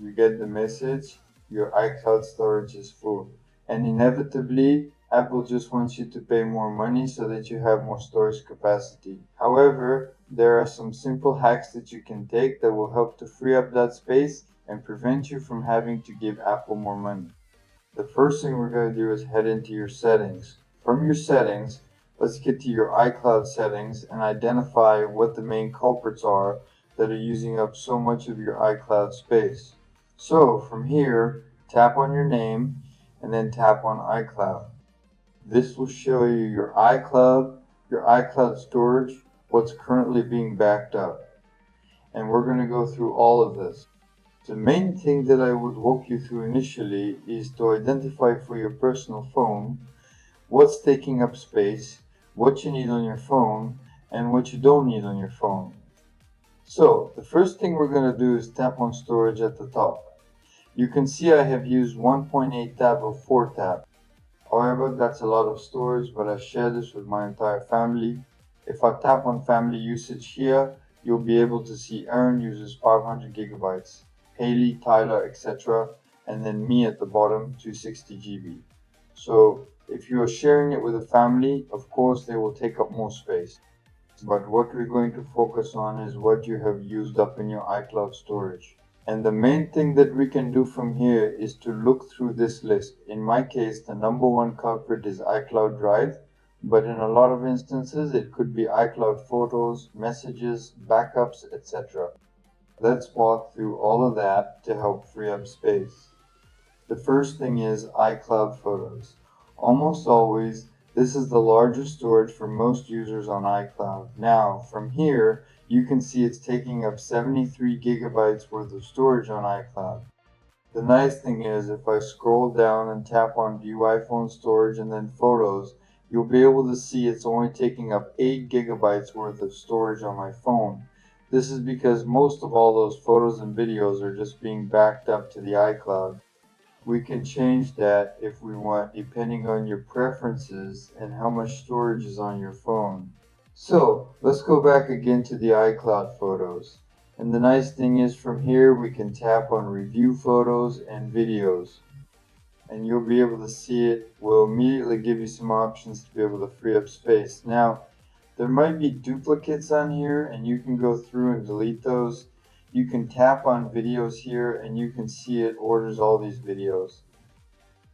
you get the message, your iCloud storage is full. And inevitably, Apple just wants you to pay more money so that you have more storage capacity. However, there are some simple hacks that you can take that will help to free up that space and prevent you from having to give Apple more money. The first thing we're going to do is head into your settings. From your settings, let's get to your iCloud settings and identify what the main culprits are that are using up so much of your iCloud space. So from here, tap on your name and then tap on iCloud. This will show you your iCloud storage, what's currently being backed up. And we're going to go through all of this. The main thing that I would walk you through initially is to identify for your personal phone what's taking up space, what you need on your phone, and what you don't need on your phone. So, the first thing we're going to do is tap on storage at the top. You can see I have used 1.8 tab of 4 tab. However, that's a lot of storage, but I share this with my entire family. If I tap on family usage here, you'll be able to see Aaron uses 500 gigabytes. Haley, Tyler, etc. And then me at the bottom, 260 GB. So if you are sharing it with a family, of course they will take up more space. But what we're going to focus on is what you have used up in your iCloud storage. And the main thing that we can do from here is to look through this list. In my case, the number one culprit is iCloud Drive, but in a lot of instances it could be iCloud Photos, Messages, Backups, etc. Let's walk through all of that to help free up space. The first thing is iCloud Photos. Almost always, this is the largest storage for most users on iCloud. Now, from here, you can see it's taking up 73 gigabytes worth of storage on iCloud. The nice thing is, if I scroll down and tap on View iPhone Storage and then Photos, you'll be able to see it's only taking up 8 gigabytes worth of storage on my phone. This is because most of all those photos and videos are just being backed up to the iCloud. We can change that if we want, depending on your preferences and how much storage is on your phone. So let's go back again to the iCloud photos. And the nice thing is from here we can tap on review photos and videos. And you'll be able to see it. Will immediately give you some options to be able to free up space. Now, there might be duplicates on here and you can go through and delete those. You can tap on videos here and you can see it orders all these videos.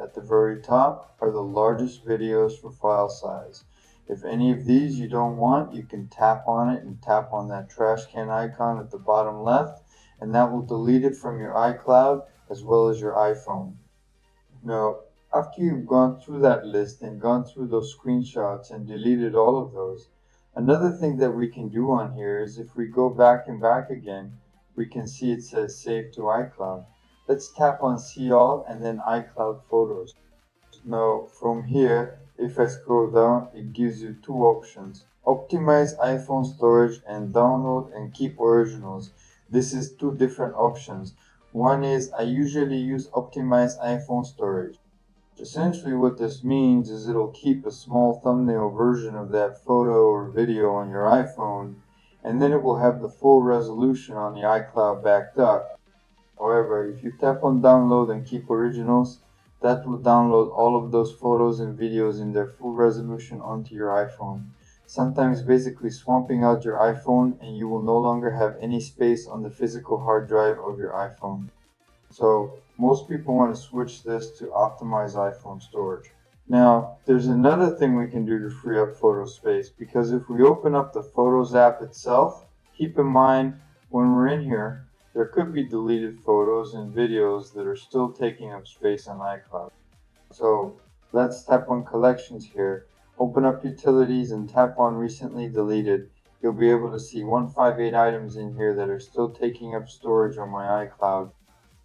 At the very top are the largest videos for file size. If any of these you don't want, you can tap on it and tap on that trash can icon at the bottom left, and that will delete it from your iCloud as well as your iPhone. Now, after you've gone through that list and gone through those screenshots and deleted all of those, another thing that we can do on here is if we go back and back again, we can see it says Save to iCloud. Let's tap on See All and then iCloud Photos. Now from here, if I scroll down, it gives you two options. Optimize iPhone storage and download and keep originals. This is two different options. One is I usually use Optimize iPhone storage. Essentially what this means is it'll keep a small thumbnail version of that photo or video on your iPhone, and then it will have the full resolution on the iCloud backed up. However, if you tap on download and keep originals, that will download all of those photos and videos in their full resolution onto your iPhone, sometimes basically swamping out your iPhone, and you will no longer have any space on the physical hard drive of your iPhone. So most people want to switch this to optimize iPhone storage. Now, there's another thing we can do to free up photo space, because if we open up the Photos app itself, keep in mind when we're in here, there could be deleted photos and videos that are still taking up space on iCloud. So let's tap on Collections here, open up Utilities and tap on Recently Deleted. You'll be able to see 158 items in here that are still taking up storage on my iCloud.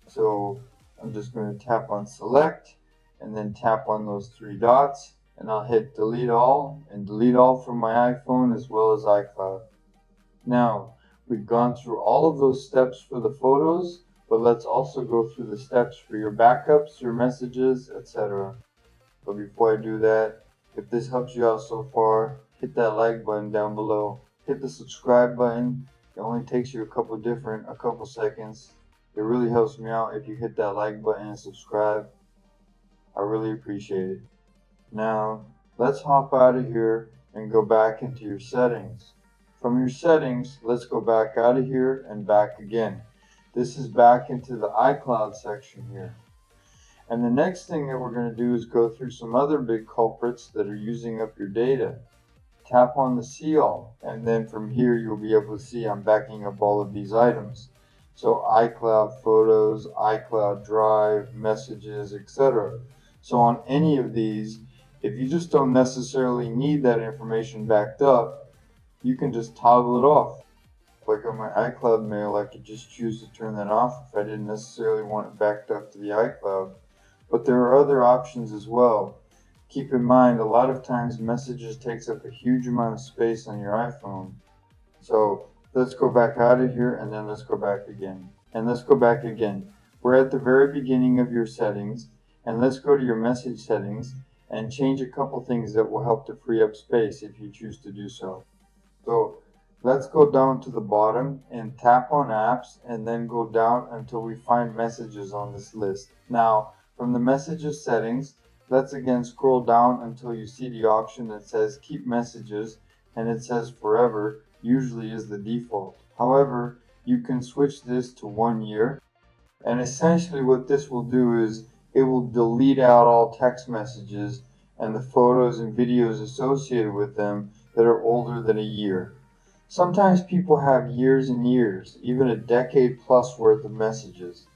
So I'm just going to tap on Select and then tap on those three dots, and I'll hit Delete All and delete all from my iPhone as well as iCloud. Now, we've gone through all of those steps for the photos, but let's also go through the steps for your backups, your messages, etc. But before I do that, if this helps you out so far, hit that like button down below. Hit the subscribe button. It only takes you a couple seconds. It really helps me out if you hit that like button and subscribe. I really appreciate it. Now, let's hop out of here and go back into your settings. From your settings, let's go back out of here and back again. This is back into the iCloud section here. And the next thing that we're going to do is go through some other big culprits that are using up your data. Tap on the see all, and then from here you'll be able to see I'm backing up all of these items. So iCloud Photos, iCloud Drive, Messages, etc. So on any of these, if you just don't necessarily need that information backed up, you can just toggle it off. Like on my iCloud mail, I could just choose to turn that off if I didn't necessarily want it backed up to the iCloud. But there are other options as well. Keep in mind, a lot of times Messages takes up a huge amount of space on your iPhone. So let's go back out of here and then let's go back again. And let's go back again. We're at the very beginning of your settings, and let's go to your message settings and change a couple things that will help to free up space if you choose to do so. So let's go down to the bottom and tap on apps and then go down until we find messages on this list. Now, from the messages settings, let's again scroll down until you see the option that says keep messages, and it says forever usually is the default. However, you can switch this to 1 year, and essentially what this will do is it will delete out all text messages and the photos and videos associated with them that are older than a year. Sometimes people have years and years, even a decade plus worth of messages.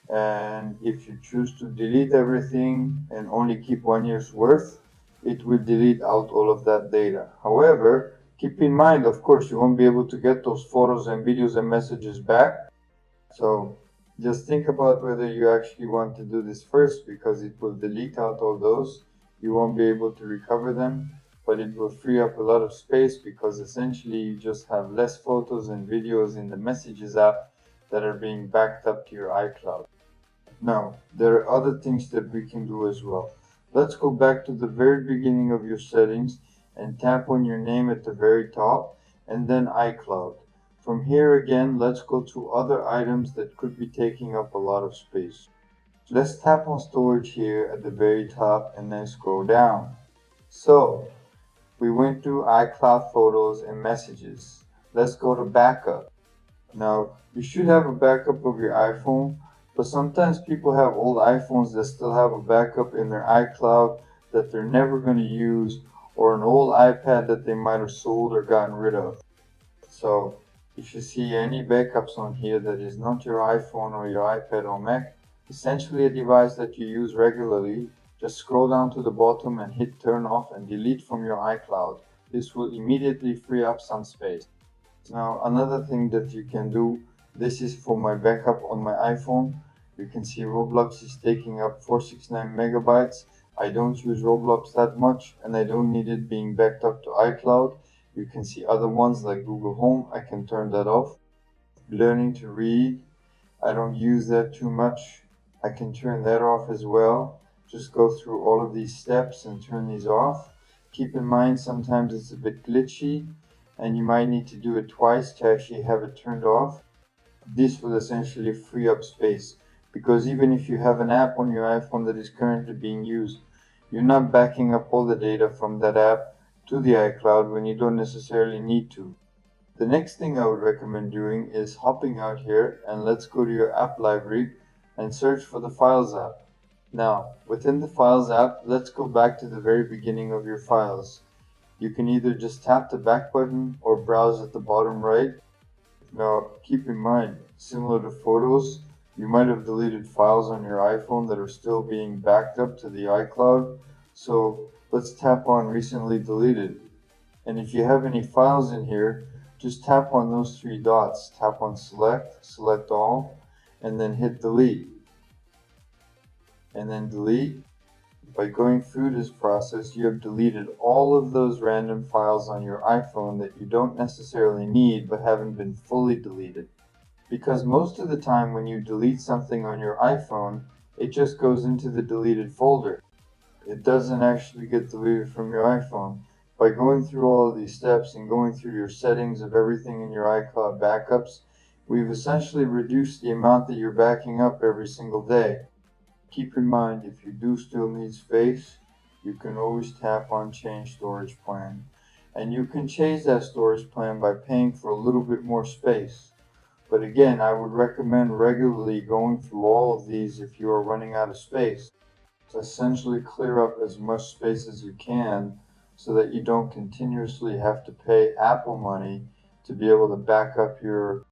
And if you choose to delete everything and only keep 1 year's worth, it will delete out all of that data. However, keep in mind, of course, you won't be able to get those photos and videos and messages back. So just think about whether you actually want to do this first, because it will delete out all those. You won't be able to recover them, but it will free up a lot of space because essentially you just have less photos and videos in the Messages app that are being backed up to your iCloud. Now, there are other things that we can do as well. Let's go back to the very beginning of your settings and tap on your name at the very top and then iCloud. From here again, let's go to other items that could be taking up a lot of space. Let's tap on storage here at the very top and then scroll down. So, we went through iCloud Photos and Messages. Let's go to backup. Now, you should have a backup of your iPhone, but sometimes people have old iPhones that still have a backup in their iCloud that they're never going to use, or an old iPad that they might have sold or gotten rid of. So, if you see any backups on here that is not your iPhone or your iPad or Mac, essentially a device that you use regularly, just scroll down to the bottom and hit turn off and delete from your iCloud. This will immediately free up some space. Now, another thing that you can do, this is for my backup on my iPhone. You can see Roblox is taking up 469 megabytes. I don't use Roblox that much and I don't need it being backed up to iCloud. You can see other ones like Google Home. I can turn that off. Learning to read, I don't use that too much. I can turn that off as well. Just go through all of these steps and turn these off. Keep in mind sometimes it's a bit glitchy and you might need to do it twice to actually have it turned off. This will essentially free up space, because even if you have an app on your iPhone that is currently being used, you're not backing up all the data from that app to the iCloud when you don't necessarily need to. The next thing I would recommend doing is hopping out here and let's go to your app library and search for the Files app. Now, within the Files app, let's go back to the very beginning of your files. You can either just tap the back button or browse at the bottom right. Now, keep in mind, similar to photos, you might have deleted files on your iPhone that are still being backed up to the iCloud. So let's tap on recently deleted. And if you have any files in here, just tap on those three dots. Tap on select, select all, and then hit delete. And then delete. By going through this process, you have deleted all of those random files on your iPhone that you don't necessarily need but haven't been fully deleted. Because most of the time when you delete something on your iPhone, it just goes into the deleted folder. It doesn't actually get deleted from your iPhone. By going through all of these steps and going through your settings of everything in your iCloud backups, We've essentially reduced the amount that you're backing up every single day. Keep in mind, if you do still need space, you can always tap on Change Storage Plan. And you can change that storage plan by paying for a little bit more space. But again, I would recommend regularly going through all of these if you are running out of space. Essentially clear up as much space as you can so that you don't continuously have to pay Apple money to be able to back up your